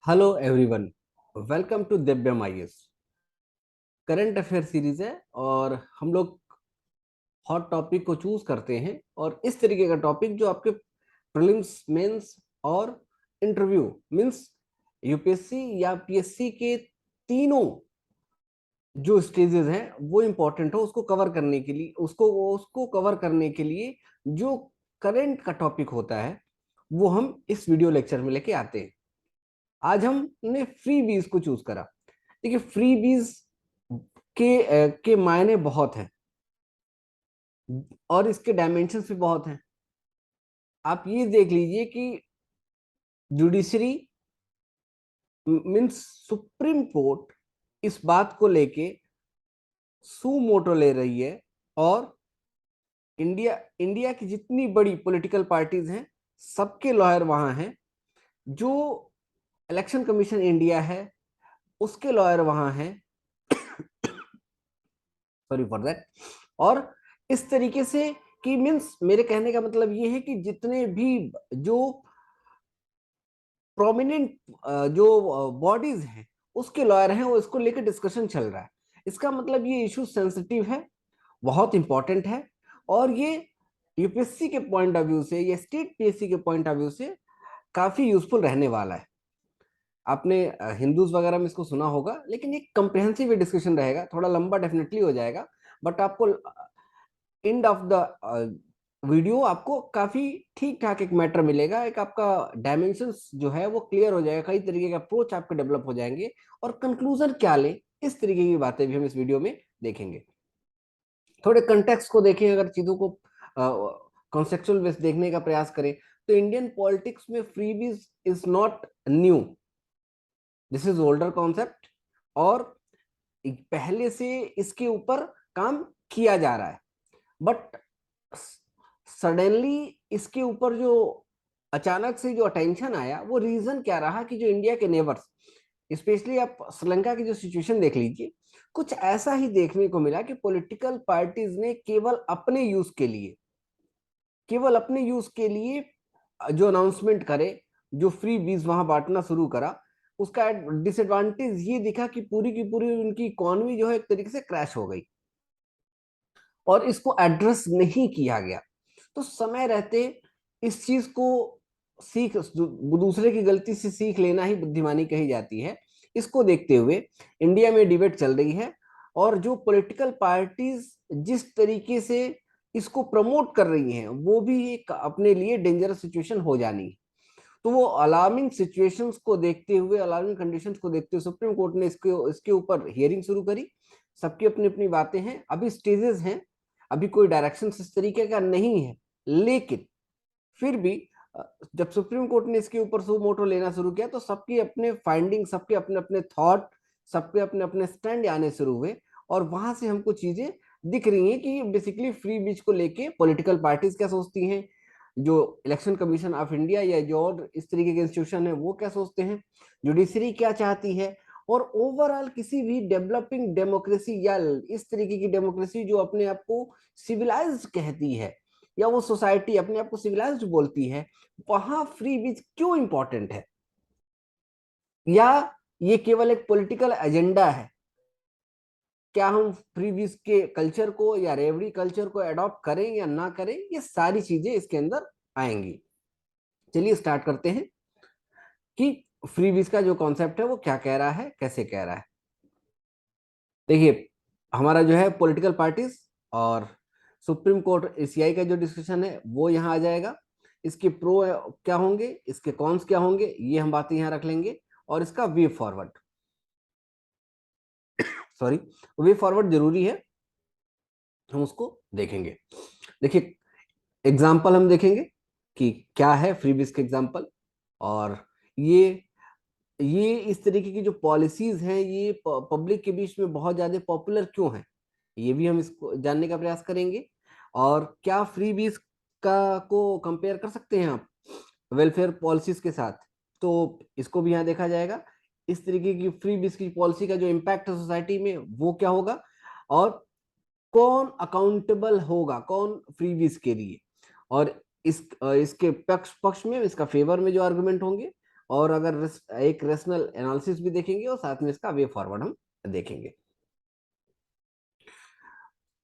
Hello everyone, welcome to Divyam IAS. Current affair series है और हम लोग हॉट टॉपिक को चूज करते हैं और इस तरीके का टॉपिक जो आपके प्रीलिम्स, मेंस और इंटरव्यू मींस यूपीएससी या पीएससी के तीनों जो स्टेजेस हैं वो इंपॉर्टेंट हो उसको कवर करने के लिए उसको कवर करने के लिए जो करंट का टॉपिक होता है वो हम इस वीडियो लेक्चर में लेके आते हैं। आज हमने फ्री बीज को चूज करा। देखिए, फ्री बीज के मायने बहुत हैं और इसके डायमेंशंस भी बहुत हैं। आप ये देख लीजिए कि जुडिशरी मींस सुप्रीम कोर्ट इस बात को लेके सू मोटो ले रही है और इंडिया की जितनी बड़ी पॉलिटिकल पार्टीज हैं सबके लॉयर वहां हैं। जो इलेक्शन कमीशन इंडिया है उसके लॉयर वहां हैं, सॉरी फॉर दैट। और इस तरीके से कि मीन्स मेरे कहने का मतलब ये है कि जितने भी जो प्रोमिनेंट जो बॉडीज हैं उसके लॉयर हैं वो इसको लेकर डिस्कशन चल रहा है। इसका मतलब ये इशू सेंसिटिव है, बहुत इंपॉर्टेंट है और ये यूपीएससी के पॉइंट ऑफ व्यू से या स्टेट पीएससी के पॉइंट ऑफ व्यू से काफी यूजफुल रहने वाला है। आपने हिंदूज वगैरह में इसको सुना होगा, लेकिन एक कंप्रिहेंसिव डिस्कशन रहेगा, थोड़ा लंबा डेफिनेटली हो जाएगा, बट आपको एंड ऑफ द वीडियो आपको काफी ठीक ठाक एक मैटर मिलेगा। एक आपका डायमेंशंस जो है वो क्लियर हो जाएगा, कई तरीके के अप्रोच आपके डेवलप हो जाएंगे और कंक्लूजन क्या ले, इस तरीके की बातें भी हम इस वीडियो में देखेंगे। थोड़े कंटेक्स्ट को देखें, अगर चीजों को कॉन्सेप्चुअल बेस देखने का प्रयास करें तो इंडियन पॉलिटिक्स में freebies is not new, this is older concept और पहले से इसके ऊपर काम किया जा रहा है। बट सडनली इसके ऊपर जो अचानक से जो अटेंशन आया वो रीजन क्या रहा कि जो इंडिया के नेबर्स, स्पेशली आप श्रीलंका की जो सिचुएशन देख लीजिए, कुछ ऐसा ही देखने को मिला कि पॉलिटिकल पार्टीज ने केवल अपने यूज के लिए जो अनाउंसमेंट करे, जो फ्री बीज वहां बांटना शुरू करा, उसका डिसएडवांटेज ये दिखा कि पूरी की पूरी उनकी इकोनॉमी जो है एक तरीके से क्रैश हो गई और इसको एड्रेस नहीं किया गया। तो समय रहते इस चीज को दूसरे की गलती से सीख लेना ही बुद्धिमानी कही जाती है। इसको देखते हुए इंडिया में डिबेट चल रही है और जो पॉलिटिकल पार्टीज जिस तरीके से इसको प्रमोट कर रही हैं वो भी एक अपने लिए डेंजरस सिचुएशन हो जानी है। तो वो अलार्मिंग सिचुएशंस को देखते हुए, अलार्मिंग कंडीशंस को देखते हुए सुप्रीम कोर्ट ने इसके ऊपर हियरिंग शुरू करी। सबकी अपनी अपनी बातें हैं, अभी स्टेजेस हैं, अभी कोई डायरेक्शन इस तरीके का नहीं है, लेकिन फिर भी जब सुप्रीम कोर्ट ने इसके ऊपर सो मोटो लेना शुरू किया तो सबके अपने फाइंडिंग, सबके अपने अपने थॉट, सबके अपने अपने स्टैंड आने शुरू हुए और वहां से हमको चीजें दिख रही हैं कि बेसिकली फ्री बीच को लेके पॉलिटिकल पार्टीज क्या सोचती हैं, जो इलेक्शन कमीशन ऑफ इंडिया या जो और इस तरीके के इंस्टीट्यूशन है वो क्या सोचते हैं, जुडिशरी क्या चाहती है, और ओवरऑल किसी भी डेवलपिंग डेमोक्रेसी या इस तरीके की डेमोक्रेसी जो अपने आप को सिविलाइज्ड कहती है या वो सोसाइटी अपने आप को सिविलाइज्ड बोलती है, वहां फ्री बीच क्यों इंपॉर्टेंट है, या ये केवल एक पॉलिटिकल एजेंडा है। क्या हम फ्री बीज के कल्चर को या रेवड़ी कल्चर को अडॉप्ट करें या ना करें, ये सारी चीजें इसके अंदर आएंगी। चलिए स्टार्ट करते हैं कि फ्री बीज का जो कॉन्सेप्ट है वो क्या कह रहा है, कैसे कह रहा है। देखिए, हमारा जो है पॉलिटिकल पार्टीज और सुप्रीम कोर्ट एसीआई का जो डिस्कशन है वो यहाँ आ जाएगा। इसके प्रो क्या होंगे, इसके कॉन्स क्या होंगे, ये हम बातें यहाँ रख लेंगे और इसका way forward, sorry, way forward जरूरी है, हम उसको देखेंगे। देखिए, एग्जाम्पल हम देखेंगे कि क्या है फ्रीबीज के एग्जाम्पल, और ये ये इस तरीके की जो पॉलिसीज हैं ये पब्लिक के बीच में बहुत ज्यादा पॉपुलर क्यों है, ये भी हम इसको जानने का प्रयास करेंगे। और क्या फ्रीबीज का को कंपेयर कर सकते हैं आप वेलफेयर पॉलिसीज के साथ, तो इसको भी यहाँ देखा जाएगा। इस तरीके की फ्रीबीज की पॉलिसी का जो इम्पैक्ट है सोसाइटी में वो क्या होगा, और कौन अकाउंटेबल होगा, कौन फ्रीबीज के लिए, और इसके पक्ष पक्ष में, इसका फेवर में जो आर्गुमेंट होंगे और अगर एक रेशनल एनालिसिस भी देखेंगे और साथ में इसका वे फॉरवर्ड हम देखेंगे।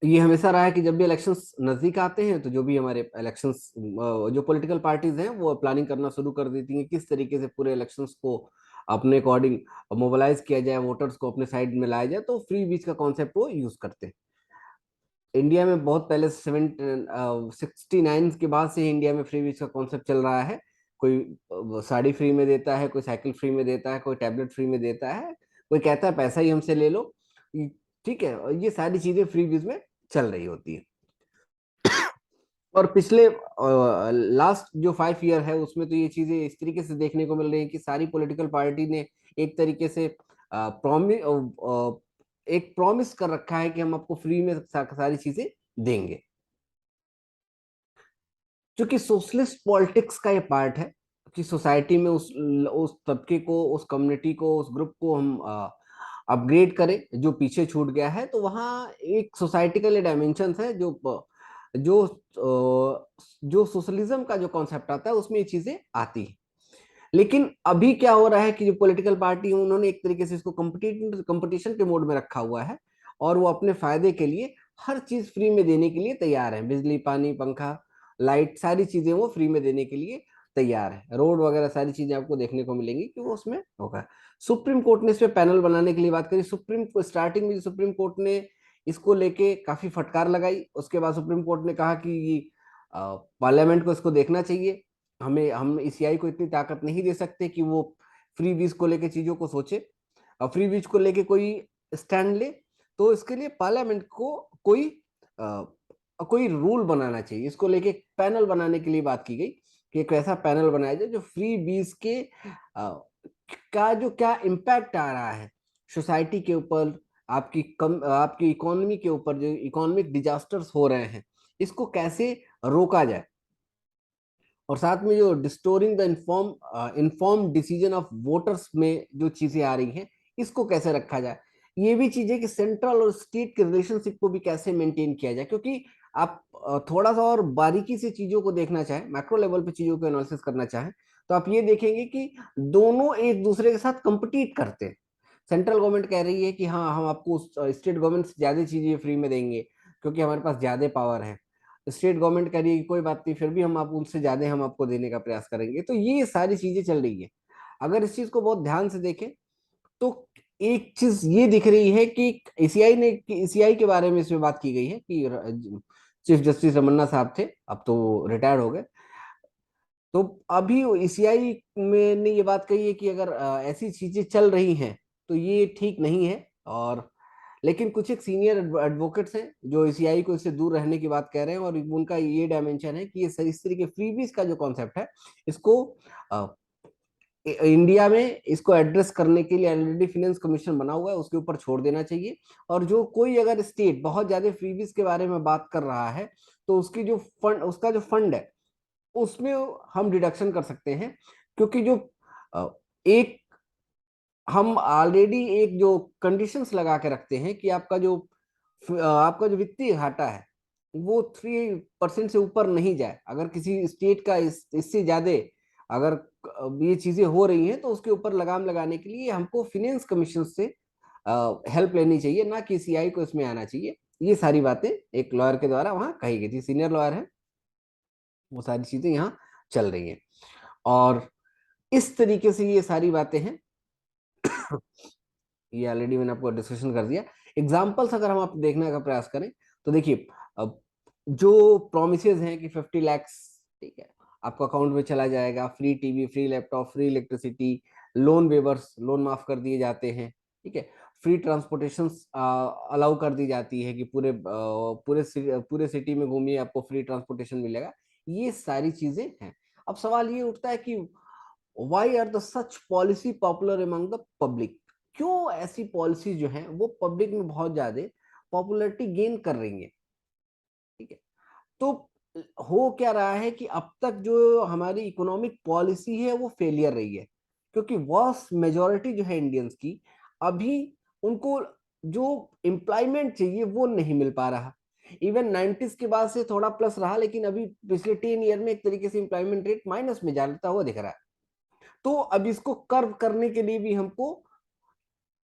ये हमेशा रहा है कि जब भी इलेक्शंस नजदीक आते हैं तो जो भी हमारे इलेक्शंस, जो पॉलिटिकल पार्टीज हैं वो प्लानिंग करना शुरू कर देती हैं किस तरीके से पूरे इलेक्शंस को अपने अकॉर्डिंग मोबिलाइज किया जाए, वोटर्स को अपने साइड में लाया जाए। तो फ्री बीच का कॉन्सेप्ट वो यूज करते हैं। इंडिया में बहुत पहले 69 के बाद से इंडिया में फ्री बीच का कॉन्सेप्ट चल रहा है। कोई साड़ी फ्री में देता है, कोई साइकिल फ्री में देता है, कोई टैबलेट फ्री में देता है, कोई कहता है पैसा ही हमसे ले लो। ठीक है, और ये सारी चीजें फ्री बीच में चल रही होती है। और पिछले लास्ट जो 5 ईयर है उसमें तो ये चीजें इस तरीके से देखने को मिल रही है कि सारी पॉलिटिकल पार्टी ने एक तरीके से एक प्रॉमिस कर रखा है कि हम आपको फ्री में सारी चीजें देंगे। क्योंकि सोशलिस्ट पॉलिटिक्स का ये पार्ट है कि सोसाइटी में उस तबके को, उस कम्युनिटी को, उस ग्रुप को हम अपग्रेड करें जो पीछे छूट गया है। तो वहाँ एक सोसाइटी का डायमेंशन है जो जो सोशलिज्म का जो कॉन्सेप्ट आता है उसमें ये चीजें आती है। लेकिन अभी क्या हो रहा है कि जो पॉलिटिकल पार्टी है उन्होंने एक तरीके से इसको कंपटीशन के मोड में रखा हुआ है और वो अपने फायदे के लिए हर चीज फ्री में देने के लिए तैयार है। बिजली, पानी, पंखा, लाइट, सारी चीजें वो फ्री में देने के लिए तैयार है। रोड वगैरह सारी चीजें आपको देखने को मिलेंगी कि वो उसमें होगा। सुप्रीम कोर्ट ने इस पे पैनल बनाने के लिए बात करी। सुप्रीम को स्टार्टिंग में सुप्रीम कोर्ट ने इसको लेके काफी फटकार लगाई। उसके बाद सुप्रीम कोर्ट ने कहा कि पार्लियामेंट को इसको देखना चाहिए। हम ईसीआई को इतनी ताकत नहीं दे सकते कि वो फ्री बीज को लेके चीजों को सोचे और फ्री बीज को लेके कोई स्टैंड ले। तो इसके लिए पार्लियामेंट को कोई रूल बनाना चाहिए। इसको लेके एक पैनल बनाने के लिए बात की गई कि एक ऐसा पैनल बनाया जाए जो फ्री बीज के का जो क्या इम्पैक्ट आ रहा है सोसाइटी के ऊपर, आपकी इकोनॉमी के ऊपर, जो इकोनॉमिक डिजास्टर्स हो रहे हैं इसको कैसे रोका जाए। और साथ में जो distorting the inform decision of voters में जो चीजें आ रही हैं इसको कैसे रखा जाए। ये भी चीजें कि सेंट्रल और स्टेट के रिलेशनशिप को भी कैसे मेंटेन किया जाए। क्योंकि आप थोड़ा सा और बारीकी से चीजों को देखना चाहें, मैक्रो लेवल पे चीजों को एनालिसिस करना चाहें, तो आप ये देखेंगे कि दोनों एक दूसरे के साथ कंपटीट करते हैं। सेंट्रल गवर्नमेंट कह रही है कि हाँ, हम आपको स्टेट गवर्नमेंट से ज्यादा चीजें फ्री में देंगे क्योंकि हमारे पास ज्यादा पावर है। स्टेट गवर्नमेंट कह रही है कि कोई बात नहीं, फिर भी हम आप उनसे ज्यादा हम आपको देने का प्रयास करेंगे। तो ये सारी चीजें चल रही है। अगर इस चीज को बहुत ध्यान से देखें तो एक चीज ये दिख रही है कि ईसीआई के बारे में इसमें बात की गई है कि चीफ जस्टिस रमन्ना साहब थे, अब तो रिटायर्ड हो गए। तो अभी ईसीआई में ने ये बात कही है कि अगर ऐसी चीजें चल रही हैं तो ये ठीक नहीं है। और लेकिन कुछ एक सीनियर एडवोकेट्स हैं जो ईसीआई को इससे दूर रहने की बात कह रहे हैं और उनका ये डायमेंशन है कि ये इस तरीके फ्रीबीज का जो कॉन्सेप्ट है इसको अ, इंडिया में इसको एड्रेस करने के लिए ऑलरेडी फाइनेंस कमीशन बना हुआ है, उसके ऊपर छोड़ देना चाहिए। और जो कोई अगर स्टेट बहुत ज्यादा फ्रीबीज के बारे में बात कर रहा है तो उसका जो फंड है उसमें हम डिडक्शन कर सकते हैं। क्योंकि जो एक हम ऑलरेडी एक जो कंडीशंस लगा के रखते हैं कि आपका जो वित्तीय घाटा है वो 3% से ऊपर नहीं जाए। अगर किसी स्टेट का इससे ज्यादा अगर ये चीजें हो रही हैं तो उसके ऊपर लगाम लगाने के लिए हमको फाइनेंस कमीशन से हेल्प लेनी चाहिए, ना कि सीआई को इसमें आना चाहिए। ये सारी बातें एक लॉयर के द्वारा वहां कही गई थी, सीनियर लॉयर है, वो सारी चीजें यहाँ चल रही हैं। और इस तरीके से ये सारी बातें हैं। ये ऑलरेडी मैंने आपको डिस्कशन कर दिया। एग्जाम्पल्स अगर हम आप देखने का प्रयास करें तो देखिए, अब जो प्रोमिसेस हैं कि 50 lakhs, ठीक है, आपको अकाउंट में चला जाएगा, free TV, free laptop, free electricity, loan weavers, loan माफ कर दिए जाते हैं, ठीक है, फ्री ट्रांसपोर्टेशन अलाउ कर दी जाती है कि पूरे सिटी में घूमिए आपको फ्री ट्रांसपोर्टेशन मिलेगा। ये सारी चीजें हैं। अब सवाल ये उठता है कि why are the such policy popular among the public. क्यों ऐसी पॉलिसी जो है वो पब्लिक में बहुत ज्यादा पॉपुलैरिटी गेन कर रही है। ठीक है, तो हो क्या रहा है कि अब तक जो हमारी इकोनॉमिक पॉलिसी है वो फेलियर रही है। क्योंकि वास्ट मेजोरिटी जो है इंडियंस की, अभी उनको जो एम्प्लॉयमेंट चाहिए वो नहीं मिल पा रहा। इवन 90s के बाद से थोड़ा प्लस रहा, लेकिन अभी पिछले 10 ईयर में एक तरीके से एम्प्लॉयमेंट रेट माइनस में जाता हुआ दिख रहा है। तो अब इसको कर्व करने के लिए भी हमको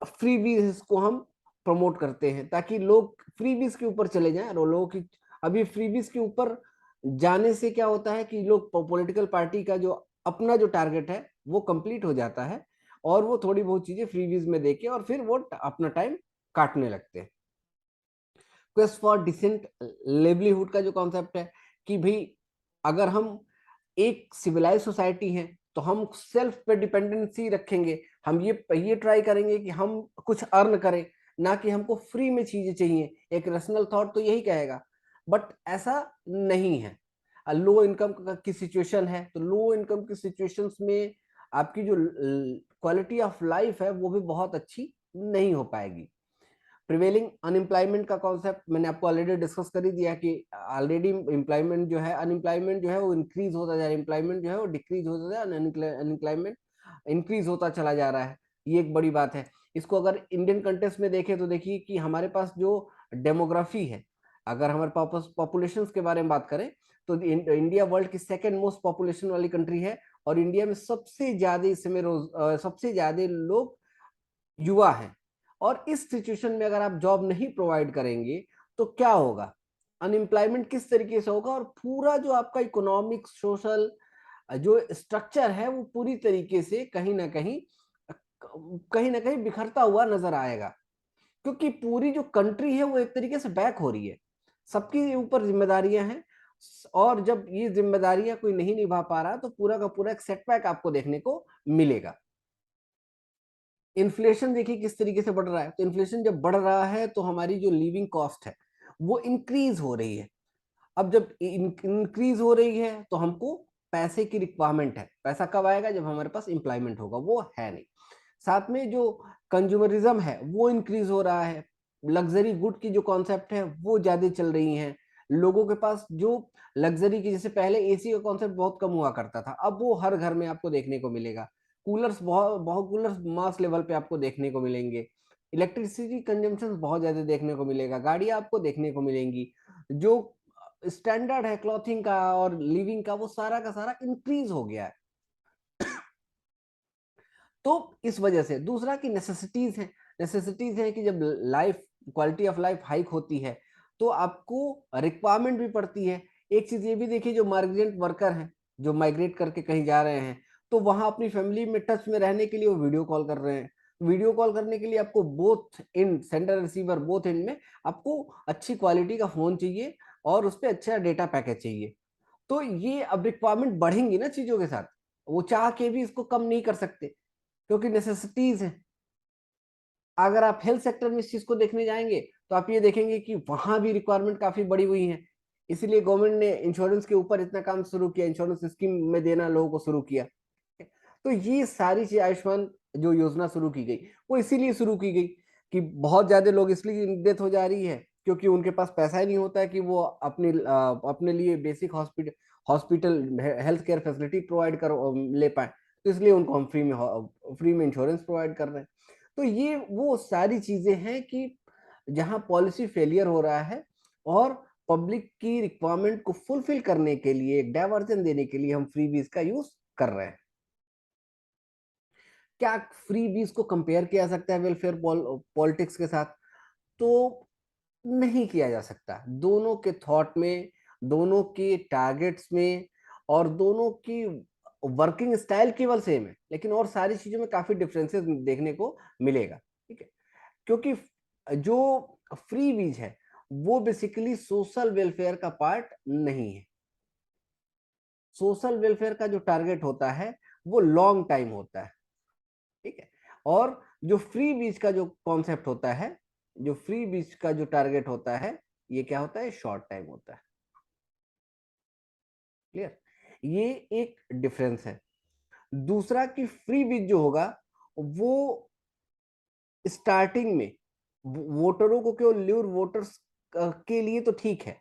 फ्रीबीज को हम प्रमोट करते हैं, ताकि लोग फ्रीबीज के ऊपर चले जाएं। और लोगों की अभी फ्रीबीज के ऊपर जाने से क्या होता है कि लोग पॉलिटिकल पार्टी का जो अपना जो टारगेट है वो कंप्लीट हो जाता है, और वो थोड़ी बहुत चीजें फ्रीबीज में देके और फिर वो अपना टाइम काटने लगते हैं। क्वेस्ट फॉर डिसेंट लेवलीहुड का जो कॉन्सेप्ट है कि भाई अगर हम एक सिविलाइज सोसाइटी है तो हम सेल्फ पे डिपेंडेंसी रखेंगे, हम ये ट्राई करेंगे कि हम कुछ अर्न करें, ना कि हमको फ्री में चीजें चाहिए। एक रैशनल थॉट तो यही कहेगा, बट ऐसा नहीं है। लो इनकम की सिचुएशन है तो लो इनकम की सिचुएशंस में आपकी जो क्वालिटी ऑफ लाइफ है वो भी बहुत अच्छी नहीं हो पाएगी। प्रिवेलिंग अनएम्प्लॉयमेंट का कॉन्सेप्ट मैंने आपको ऑलरेडी डिस्कस कर ही दिया कि ऑलरेडी एम्प्लॉयमेंट जो है, अनएम्प्लॉयमेंट जो है वो इंक्रीज होता जा रहा है, एम्प्लॉयमेंट जो है वो डिक्रीज होता जा रहा है, अनएम्प्लॉयमेंट इंक्रीज होता चला जा रहा है। ये एक बड़ी बात है। इसको अगर इंडियन कंटेक्स्ट में देखें तो देखिए कि हमारे पास जो डेमोग्राफी है, अगर हमारे पास पॉपुलेशन के बारे में बात करें तो इंडिया वर्ल्ड की सेकेंड मोस्ट पॉपुलेशन वाली कंट्री है, और इंडिया में सबसे ज्यादा इस समय सबसे ज्यादा लोग युवा हैं। और इस सिचुएशन में अगर आप जॉब नहीं प्रोवाइड करेंगे तो क्या होगा, अनएम्प्लॉयमेंट किस तरीके से होगा, और पूरा जो आपका इकोनॉमिक सोशल जो स्ट्रक्चर है वो पूरी तरीके से कहीं ना कहीं बिखरता हुआ नजर आएगा। क्योंकि पूरी जो कंट्री है वो एक तरीके से बैक हो रही है, सबके ऊपर जिम्मेदारियां हैं, और जब ये जिम्मेदारियां कोई नहीं निभा पा रहा तो पूरा का पूरा एक सेटबैक आपको देखने को मिलेगा। इन्फ्लेशन देखिए किस तरीके से बढ़ रहा है, तो इन्फ्लेशन जब बढ़ रहा है तो हमारी जो लिविंग कॉस्ट है वो इंक्रीज हो रही है। अब जब इंक्रीज हो रही है तो हमको पैसे की रिक्वायरमेंट है। पैसा कब आएगा, जब हमारे पास एम्प्लॉयमेंट होगा, वो है नहीं। साथ में जो कंज्यूमरिज्म है वो इंक्रीज हो रहा है, लग्जरी गुड की जो कॉन्सेप्ट है वो ज्यादा चल रही हैं। लोगों के पास जो लग्जरी की, जैसे पहले एसी का कॉन्सेप्ट बहुत कम हुआ करता था, अब वो हर घर में आपको देखने को मिलेगा। कूलर्स बहुत बहुत कूलर्स मास लेवल पे आपको देखने को मिलेंगे। इलेक्ट्रिसिटी कंजम्पशन बहुत ज्यादा देखने को मिलेगा, गाड़ियां आपको देखने को मिलेंगी। जो स्टैंडर्ड है क्लॉथिंग का और लिविंग का वो सारा का सारा इंक्रीज हो गया है। तो इस वजह से दूसरा की नेसेसिटीज है कि जब life quality of life hike होती है तो आपको रिक्वायरमेंट भी पड़ती है। एक चीज ये भी देखिए, जो माइग्रेंट वर्कर हैं, जो माइग्रेट करके कहीं जा रहे हैं, तो वहां अपनी फैमिली में टच में रहने के लिए वो वीडियो कॉल कर रहे हैं। वीडियो कॉल करने के लिए आपको both and, sender receiver both and में आपको अच्छी क्वालिटी का फोन चाहिए और उस पर अच्छा डेटा पैकेज चाहिए। तो ये अब रिक्वायरमेंट बढ़ेंगी ना चीजों के साथ, वो चाह के भी इसको कम नहीं कर सकते क्योंकि नेसेसिटीज है। अगर आप हेल्थ सेक्टर में इस चीज को देखने जाएंगे तो आप ये देखेंगे कि वहां भी रिक्वायरमेंट काफी बड़ी हुई है। इसीलिए गवर्नमेंट ने इंश्योरेंस के ऊपर इतना काम शुरू किया, इंश्योरेंस स्कीम में देना लोगों को शुरू किया। तो ये सारी चीज आयुष्मान जो योजना शुरू की गई वो इसीलिए शुरू की गई कि बहुत ज्यादा लोग इसलिए डेथ हो जा रही है क्योंकि उनके पास पैसा ही नहीं होता है कि वो अपने लिए basic hospital hospital health care facility provide कर ले पाए। तो इसलिए उनको हम फ्री में इंश्योरेंस प्रोवाइड कर रहे हैं। तो ये वो सारी चीजें हैं कि जहां पॉलिसी फेलियर हो रहा है और पब्लिक की रिक्वायरमेंट को फुलफिल करने के लिए, एक डायवर्जन देने के लिए हम फ्रीबीज का यूज कर रहे हैं। क्या फ्रीबीज को कंपेयर किया जा सकता है वेलफेयर पॉलिटिक्स के साथ? तो नहीं किया जा सकता। दोनों के थॉट में, दोनों के टारगेट्स में और दोनों की वर्किंग स्टाइल केवल सेम है, लेकिन और सारी चीजों में काफी डिफरेंसेस देखने को मिलेगा। ठीक है, क्योंकि जो फ्री बीज है वो बेसिकली सोशल वेलफेयर का पार्ट नहीं है। सोशल वेलफेयर का जो टारगेट होता है वो लॉन्ग टाइम होता है। ठीक है, और जो फ्री बीज का जो कॉन्सेप्ट होता है, जो फ्री बीज का जो टारगेट होता है, ये क्या होता है, शॉर्ट टाइम होता है। क्लियर, ये एक डिफरेंस है। दूसरा कि फ्री बीज जो होगा वो स्टार्टिंग में वोटरों को, केवल ल्यूर वोटर्स के लिए तो ठीक है,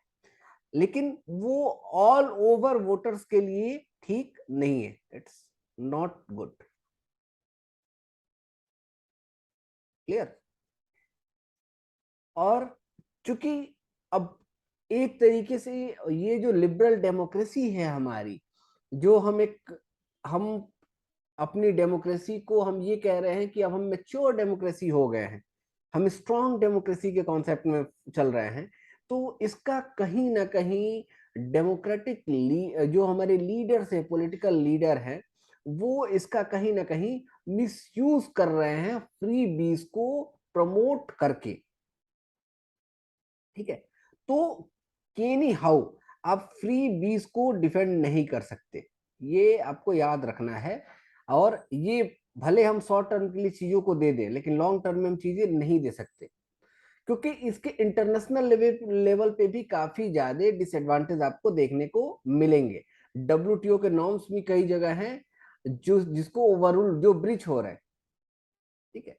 लेकिन वो ऑल ओवर वोटर्स के लिए ठीक नहीं है। It's not good. क्लियर। और चूंकि अब एक तरीके से ये जो लिबरल डेमोक्रेसी है हमारी, जो हम अपनी डेमोक्रेसी को हम ये कह रहे हैं कि अब हम मैच्योर डेमोक्रेसी हो गए हैं, हम स्ट्रॉन्ग डेमोक्रेसी के कॉन्सेप्ट में चल रहे हैं, तो इसका कहीं ना कहीं डेमोक्रेटिक जो हमारे लीडर्स है, पॉलिटिकल लीडर हैं, वो इसका कहीं ना कहीं मिसयूज कर रहे हैं फ्री बीज को प्रमोट करके। ठीक है, तो केनी हाउ आप फ्री बीज को डिफेंड नहीं कर सकते, ये आपको याद रखना है। और ये भले हम शॉर्ट टर्म के लिए चीजों को दे दें, लेकिन लॉन्ग टर्म में हम चीजें नहीं दे सकते, क्योंकि इसके इंटरनेशनल लेवल पे भी काफी ज्यादा डिसएडवांटेज आपको देखने को मिलेंगे। डब्ल्यूटीओ के नॉर्म्स भी कई जगह हैं जो जिसको ओवररूल जो ब्रीच हो रहा है। ठीक है,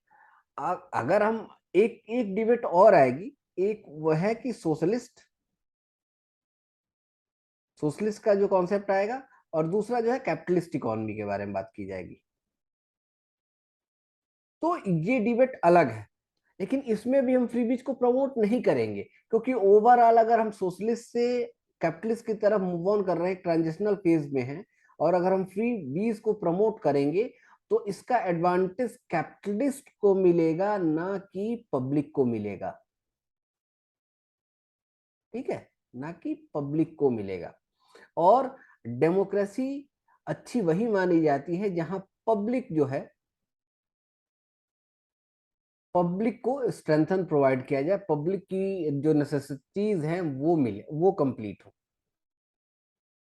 अगर हम एक एक डिबेट और आएगी, एक वह है कि सोशलिस्ट सोशलिस्ट का जो कॉन्सेप्ट आएगा, और दूसरा जो है कैपिटलिस्ट इकोनॉमी के बारे में बात की जाएगी। तो ये डिबेट अलग है, लेकिन इसमें भी हम फ्री बीज को प्रमोट नहीं करेंगे, क्योंकि ओवरऑल अगर हम सोशलिस्ट से कैपिटलिस्ट की तरफ मूव ऑन कर रहे हैं, ट्रांजिशनल फेज में हैं, और अगर हम फ्री बीज को प्रमोट करेंगे तो इसका एडवांटेज कैपिटलिस्ट को मिलेगा, ना कि पब्लिक को मिलेगा। ठीक है, ना कि पब्लिक को मिलेगा। और डेमोक्रेसी अच्छी वही मानी जाती है जहां पब्लिक जो है, पब्लिक को स्ट्रेंथन प्रोवाइड किया जाए, पब्लिक की जो नेसेसिटीज हैं वो मिले, वो कंप्लीट हो।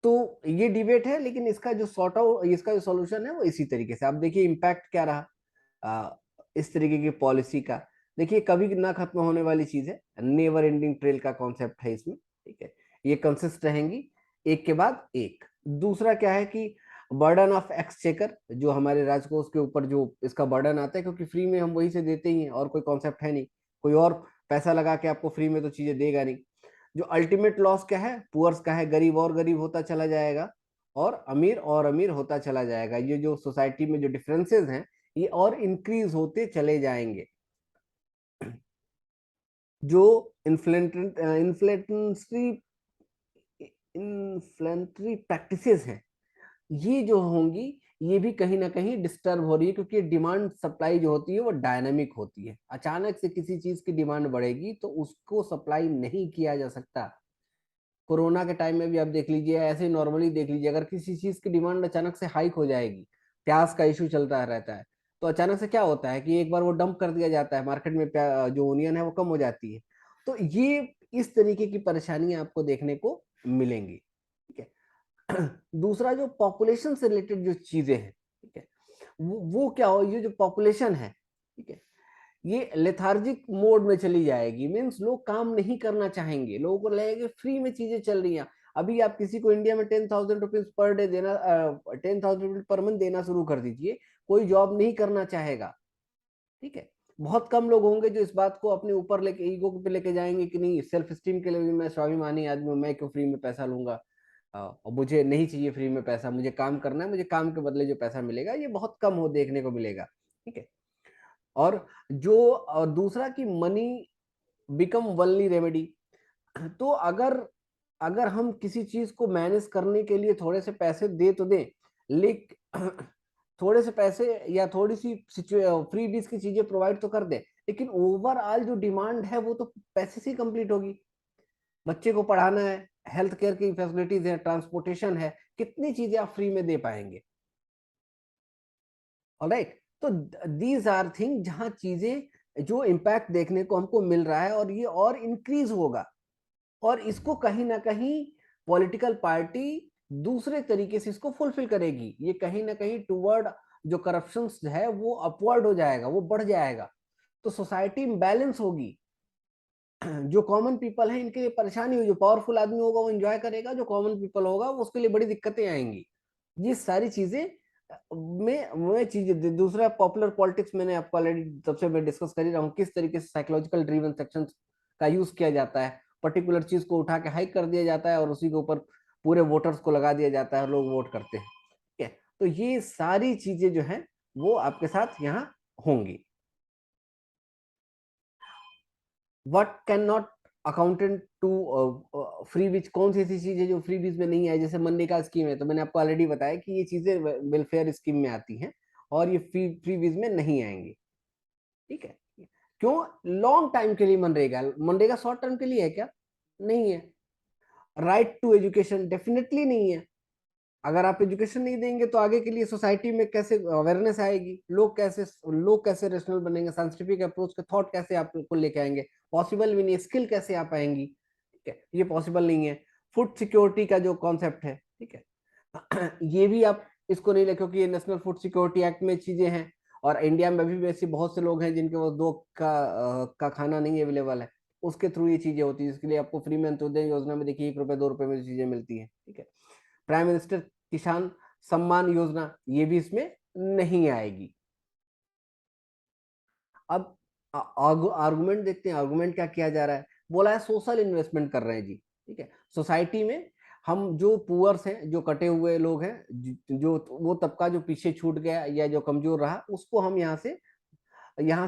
तो ये डिबेट है, लेकिन इसका जो सॉर्ट आउट, इसका जो सॉल्यूशन है वो इसी तरीके से। आप देखिए इम्पैक्ट क्या रहा इस तरीके की पॉलिसी का। देखिए कभी ना खत्म होने वाली चीज है, नेवर एंडिंग ट्रेल का कॉन्सेप्ट है इसमें। ठीक है, ये कंसिस्ट रहेंगी एक के बाद एक। दूसरा क्या है कि बर्डन ऑफ एक्सचेकर, जो हमारे राजकोष के ऊपर जो इसका बर्डन आता है, क्योंकि फ्री में हम वही से देते ही हैं, और कोई कॉन्सेप्ट है नहीं, कोई और पैसा लगा के आपको फ्री में तो चीजें देगा नहीं। जो अल्टीमेट लॉस क्या है, पुअर्स का है, गरीब और गरीब होता चला जाएगा, और अमीर होता चला जाएगा। ये जो सोसाइटी में जो डिफरेंसेस हैं, ये और इंक्रीज होते चले जाएंगे। जो इन्फ्लेटेंसी इन्फ्लेटरी प्रैक्टिसेस हैं, ये जो होंगी, ये भी कहीं ना कहीं डिस्टर्ब हो रही है, क्योंकि डिमांड सप्लाई जो होती है वो डायनामिक होती है। अचानक से किसी चीज की डिमांड बढ़ेगी तो उसको सप्लाई नहीं किया जा सकता। कोरोना के टाइम में भी आप देख लीजिए, ऐसे नॉर्मली देख लीजिए, अगर किसी चीज की डिमांड अचानक से हाइक हो जाएगी, प्याज का इशू चलता रहता है, तो अचानक से क्या होता है कि एक बार वो डंप कर दिया जाता है मार्केट में, जो ओनियन है वो कम हो जाती है। तो ये इस तरीके की परेशानियां आपको देखने को मिलेंगी। ठीक है, दूसरा जो पॉपुलेशन से रिलेटेड जो चीजें हैं, ठीक है, वो क्या हो, ये जो पॉपुलेशन है, ठीक है, ये लेथार्जिक मोड में चली जाएगी। मीन्स लोग काम नहीं करना चाहेंगे, लोगों को लगेगा फ्री में चीजें चल रही हैं। अभी आप किसी को इंडिया में 10,000 रुपीज पर डे देना, 10,000 रुपीज पर मंथ देना शुरू कर दीजिए, कोई जॉब नहीं करना चाहेगा। ठीक है, बहुत कम लोग होंगे जो इस बात को अपने ऊपर लेके, ईगो पे लेके जाएंगे कि नहीं, सेल्फ स्टीम के लिए भी मैं स्वाभिमानी आदमी हूं, मैं क्यों फ्री में पैसा लूंगा, और मुझे नहीं चाहिए फ्री में पैसा, मुझे काम करना है, मुझे काम के बदले जो पैसा मिलेगा, ये बहुत कम हो देखने को मिलेगा। ठीक है, और दूसरा कि मनी बिकम वनली रेमेडी। तो अगर अगर हम किसी चीज को मैनेज करने के लिए थोड़े से पैसे दे तो दें, लेकिन थोड़े से पैसे या थोड़ी सी फ्री बीज की चीजें प्रोवाइड तो कर दें, लेकिन ओवरऑल जो डिमांड है वो तो पैसे से ही कंप्लीट होगी। बच्चे को पढ़ाना है, हेल्थ केयर की फैसिलिटीज है, ट्रांसपोर्टेशन है, कितनी चीजें आप फ्री में दे पाएंगे। ऑलराइट, तो दीज आर थिंग जहां चीजें जो इम्पैक्ट देखने को हमको मिल रहा है, और ये और इंक्रीज होगा, और इसको कहीं ना कहीं पॉलिटिकल पार्टी दूसरे तरीके से इसको फुलफिल करेगी। ये कहीं ना कहीं टुवर्ड जो करप्शन है वो अपवर्ड हो जाएगा, वो बढ़ जाएगा, तो सोसाइटी बैलेंस होगी। जो कॉमन पीपल है इनके लिए परेशानी हुई, जो पावरफुल आदमी होगा वो एंजॉय करेगा, जो कॉमन पीपल होगा वो उसके लिए बड़ी दिक्कतें आएंगी। ये सारी चीजें मैं चीजें, दूसरा पॉपुलर पॉलिटिक्स मैंने आपको ऑलरेडी तब से मैं डिस्कस कर ही रहा हूँ, किस तरीके से साइकोलॉजिकल ड्रीवन सेक्शंस का यूज किया जाता है। पर्टिकुलर चीज को उठा के हाइक कर दिया जाता है, और उसी के ऊपर पूरे वोटर्स को लगा दिया जाता है, लोग वोट करते हैं। ठीक है, तो ये सारी चीजें जो है वो आपके साथ यहाँ होंगी। What can not accountant to freebies, कौन सी ऐसी चीज है जो फ्री बीज में नहीं है? जैसे मनरेगा स्कीम है, तो मैंने आपको ऑलरेडी बताया कि ये चीजें वेलफेयर स्कीम में आती हैं। और ये फ्री वीज में नहीं आएंगे। ठीक है, क्यों? लॉन्ग टाइम के लिए मनरेगा, मनरेगा शॉर्ट टर्म के लिए है क्या? नहीं है। राइट टू एजुकेशन डेफिनेटली नहीं है। अगर आप एजुकेशन नहीं देंगे तो आगे के लिए सोसाइटी में कैसे अवेयरनेस आएगी, लोग कैसे रेशनल बनेंगे, साइंटिफिक अप्रोच के थॉट कैसे आपको लेके आएंगे? पॉसिबल भी नहीं। स्किल कैसे आ पाएंगी? ठीक है, ये पॉसिबल नहीं है। फूड सिक्योरिटी का जो कॉन्सेप्ट है, ठीक है, ये भी आप इसको नहीं ले, क्योंकि ये नेशनल फूड सिक्योरिटी एक्ट में चीजें हैं, और इंडिया में अभी भी ऐसे बहुत से लोग हैं जिनके वो दो का खाना नहीं अवेलेबल है। उसके थ्रू ये चीजें होती है, इसके लिए आपको फ्री में अंत्योदय योजना में देखिए 1 रुपए 2 रुपए में चीजें मिलती है। ठीक है, प्राइम मिनिस्टर किसान सम्मान योजना ये भी इसमें नहीं आएगी। अब आर्गुमेंट देखते हैं, आर्गुमेंट क्या किया जा रहा है। बोला है सोशल इन्वेस्टमेंट कर रहे हैं जी। ठीक है, सोसाइटी में हम जो पुअर्स हैं, जो कटे हुए लोग हैं, जो वो तबका जो पीछे छूट गया या जो कमजोर रहा, उसको हम यहाँ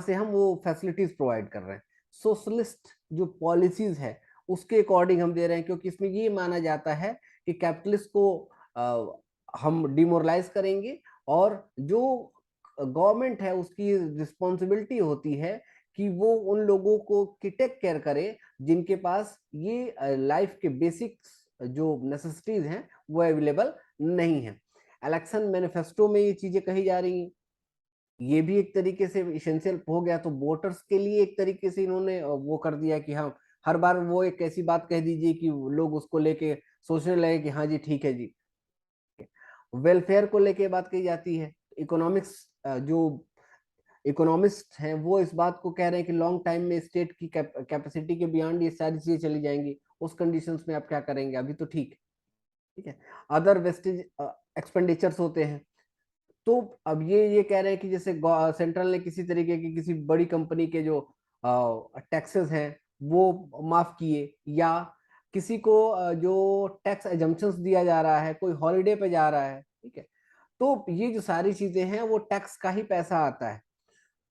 से हम वो फैसिलिटीज प्रोवाइड कर रहे हैं। सोशलिस्ट जो पॉलिसीज है उसके अकॉर्डिंग हम दे रहे हैं, क्योंकि इसमें ये माना जाता है कि कैपिटलिस्ट को हम डिमोरलाइज करेंगे, और जो गवर्नमेंट है उसकी रिस्पॉन्सिबिलिटी होती है कि वो उन लोगों को की टेक केयर करे जिनके पास ये लाइफ के बेसिक्स जो नेसेसिटीज हैं वो अवेलेबल नहीं है। इलेक्शन मैनिफेस्टो में ये चीजें कही जा रही हैं, ये भी एक तरीके से इसेंशियल हो गया। तो वोटर्स के लिए एक तरीके से इन्होंने वो कर दिया कि हाँ, हर बार वो एक ऐसी बात कह दीजिए कि लोग उसको लेके सोचने लगे कि हाँ जी ठीक है जी। वेलफेयर को लेके बात कही जाती है। इकोनॉमिक्स जो इकोनॉमिस्ट हैं वो इस बात को कह रहे हैं कि लॉन्ग टाइम में स्टेट की कैपेसिटी के बियॉन्ड ये सारी चीजें चली जाएंगी, उस कंडीशंस में आप क्या करेंगे? अभी तो ठीक है। अदर वेस्टेज एक्सपेंडिचर्स होते हैं। तो अब ये कह रहे हैं कि जैसे सेंट्रल ने किसी तरीके की किसी बड़ी कंपनी के जो टैक्सेस हैं वो माफ किए, या किसी को जो टैक्स एजम्पशंस दिया जा रहा है, कोई हॉलिडे पे जा रहा है, ठीक है, तो ये जो सारी चीजें हैं वो टैक्स का ही पैसा आता है,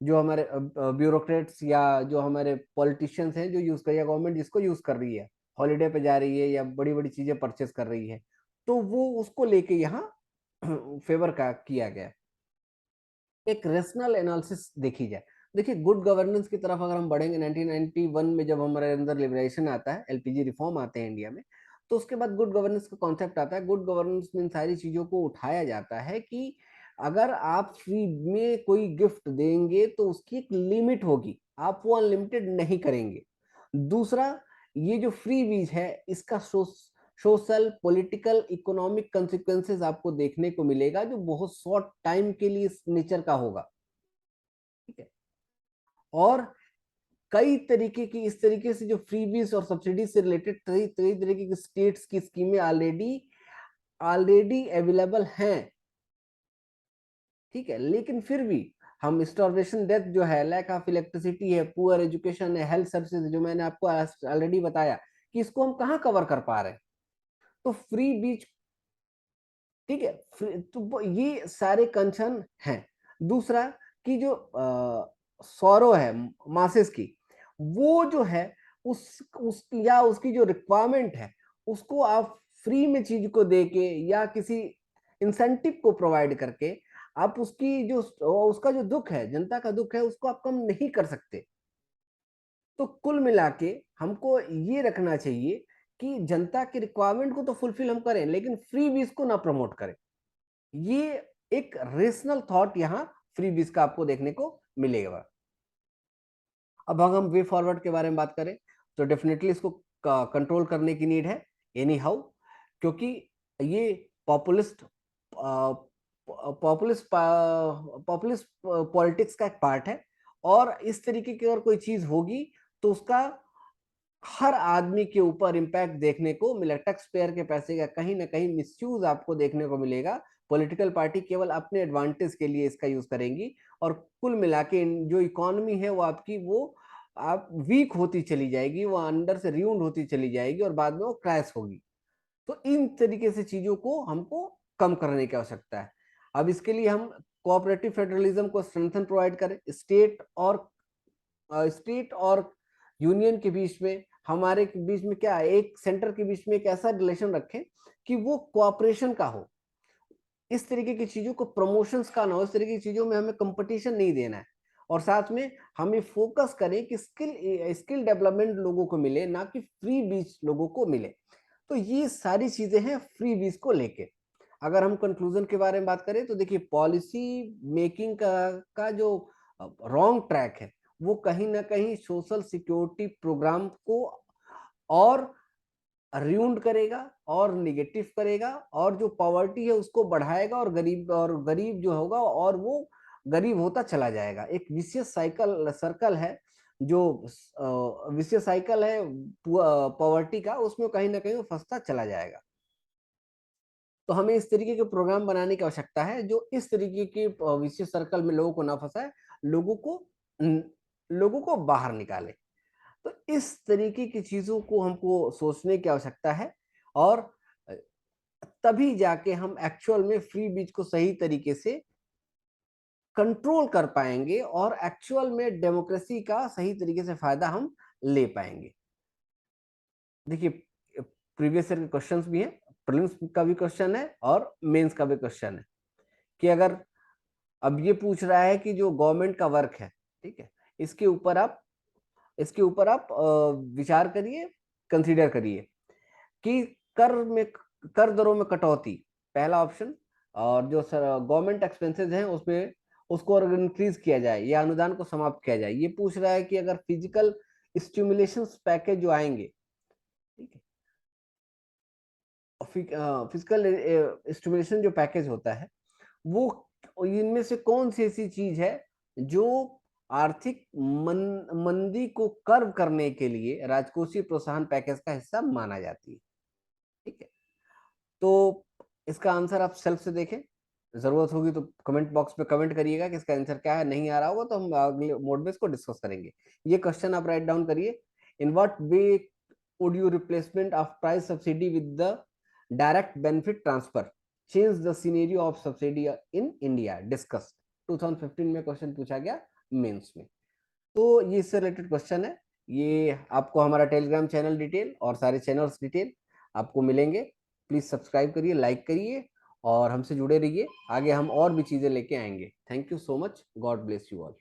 जो हमारे ब्यूरोक्रेट्स या जो हमारे पॉलिटिशियंस हैं जो यूज कर, या गवर्नमेंट जिसको यूज कर रही है, हॉलिडे पे जा रही है या बड़ी बड़ी चीजें परचेस कर रही है, तो वो उसको लेके यहाँ फेवर का किया गया। एक रेशनल एनालिसिस देखी जाए, देखिए गुड गवर्नेंस की तरफ अगर हम बढ़ेंगे, 1991 में जब हमारे अंदर लिबरेशन आता है, एलपीजी रिफॉर्म आते हैं इंडिया में, तो उसके बाद गुड गवर्नेंस का कॉन्सेप्ट आता है। गुड गवर्नेंस में इन सारी चीजों को उठाया जाता है कि अगर आप फ्री में कोई गिफ्ट देंगे तो उसकी एक लिमिट होगी, आप वो अनलिमिटेड नहीं करेंगे। दूसरा, ये जो फ्री बीज है इसका सोशल पॉलिटिकल इकोनॉमिक कंसिक्वेंसेस आपको देखने को मिलेगा, जो बहुत शॉर्ट टाइम के लिए इस नेचर का होगा। ठीक है, और कई तरीके की इस तरीके से जो फ्रीबीज और सब्सिडी से रिलेटेड कई कई तरीके की स्टेट्स की स्कीमें ऑलरेडी ऑलरेडी अवेलेबल हैं। ठीक है, लेकिन फिर भी हम स्टार्वेशन डेथ जो है, लैक ऑफ इलेक्ट्रिसिटी है, पुअर एजुकेशन है, हेल्थ सर्विसेज जो मैंने आपको ऑलरेडी बताया कि इसको हम कहाँ कवर कर पा रहे हैं। तो फ्री बीज, ठीक है, तो ये सारे कंसर्न हैं। दूसरा कि जो सौरो है मासेस की, वो जो है उस या उसकी जो रिक्वायरमेंट है उसको आप फ्री में चीज को देके या किसी इंसेंटिव को प्रोवाइड करके आप उसकी जो उसका जो दुख है, जनता का दुख है, उसको आप कम नहीं कर सकते। तो कुल मिला के हमको ये रखना चाहिए कि जनता की रिक्वायरमेंट को तो फुलफिल हम करें, लेकिन फ्री बीज को ना प्रमोट करें। ये एक रेशनल थॉट यहाँ फ्री बीज का आपको देखने को मिलेगा। अब अगर हम वे फॉरवर्ड के बारे में बात करें तो डेफिनेटली इसको कंट्रोल करने की नीड है एनी हाउ, क्योंकि ये पॉपुलिस्ट पॉपुलिस्ट पॉपुलिस्ट पॉलिटिक्स का एक पार्ट है, और इस तरीके की अगर कोई चीज होगी तो उसका हर आदमी के ऊपर इम्पैक्ट देखने को मिलेगा। टैक्स पेयर के पैसे का कहीं ना कहीं मिसयूज आपको देखने को मिलेगा। पॉलिटिकल पार्टी केवल अपने एडवांटेज के लिए इसका यूज करेंगी, और कुल मिला के जो इकोनॉमी है वो आपकी वो आप वीक होती चली जाएगी, वो अंदर से रियूंड होती चली जाएगी, और बाद में वो क्रैश होगी। तो इन तरीके से चीजों को हमको कम करने की आवश्यकता है। अब इसके लिए हम कोऑपरेटिव फेडरलिज्म को स्ट्रेंथन प्रोवाइड करें, स्टेट और यूनियन के बीच में, हमारे के बीच में क्या है, एक सेंटर के बीच में एक ऐसा रिलेशन रखें कि वो कोऑपरेशन का हो। इस तरीके की चीजों को प्रमोशंस का ना हो, इस तरीके की चीजों में हमें कंपटीशन नहीं देना है। और साथ में हमें फोकस करें कि स्किल डेवलपमेंट लोगों को मिले, ना कि फ्री बीज लोगों को मिले। तो ये सारी चीजें हैं फ्री बीज को लेके। अगर हम कंक्लूजन के बारे में बात करें तो देखिए, पॉलिसी मेकिंग का जो रॉन्ग ट्रैक है वो कहीं ना कहीं सोशल सिक्योरिटी प्रोग्राम को और रियूंड करेगा और निगेटिव करेगा, और जो पॉवर्टी है उसको बढ़ाएगा, और गरीब जो होगा और वो गरीब होता चला जाएगा। एक विशियस साइकिल सर्कल है, जो विशियस साइकिल है पॉवर्टी का, उसमें कहीं ना कहीं वो फंसता चला जाएगा। तो हमें इस तरीके के प्रोग्राम बनाने की आवश्यकता है जो इस तरीके के विशियस सर्कल में लोगों को ना फंसाए, लोगों को लोगों को बाहर निकाले। तो इस तरीके की चीजों को हमको सोचने की आवश्यकता है, और तभी जाके हम एक्चुअल में फ्री बीज को सही तरीके से कंट्रोल कर पाएंगे और एक्चुअल में डेमोक्रेसी का सही तरीके से फायदा हम ले पाएंगे। देखिए, प्रीवियस ईयर के क्वेश्चंस भी हैं, प्रीलिम्स का भी क्वेश्चन है और मेंस का भी क्वेश्चन है, कि अगर अब ये पूछ रहा है कि जो गवर्नमेंट का वर्क है, ठीक है, इसके ऊपर आप विचार करिए, कंसीडर करिए कि कर दरों में कटौती, पहला ऑप्शन, और जो गवर्नमेंट एक्सपेंसेस हैं उसमें उसको अगर इंक्रीज किया जाए या अनुदान को समाप्त किया जाए। ये पूछ रहा है कि अगर फिजिकल स्टिमुलेशन पैकेज जो आएंगे, ठीक है, फिजिकल स्टिमुलेशन जो पैकेज होता है वो इनमें से कौन सी ऐसी चीज है जो आर्थिक मंदी को कर्व करने के लिए राजकोषीय प्रोत्साहन पैकेज का हिस्सा माना जाती है। ठीक है, तो इसका आंसर आप सेल्फ से देखें, जरूरत होगी तो कमेंट बॉक्स में कमेंट करिएगा कि इसका आंसर क्या है। नहीं आ रहा होगा तो हम अगले मोड में इसको डिस्कस करेंगे। ये क्वेश्चन आप राइट डाउन करिए। In what way would you replacement of price subsidy with the direct benefit transfer change the scenario of subsidy in India discussed? 2015 में क्वेश्चन पूछा गया मेंस में। तो ये इससे रिलेटेड क्वेश्चन है। ये आपको हमारा टेलीग्राम चैनल डिटेल और सारे चैनल्स डिटेल आपको मिलेंगे। प्लीज सब्सक्राइब करिए, लाइक करिए और हमसे जुड़े रहिए। आगे हम और भी चीजें लेके आएंगे। Thank you so much. God bless you all.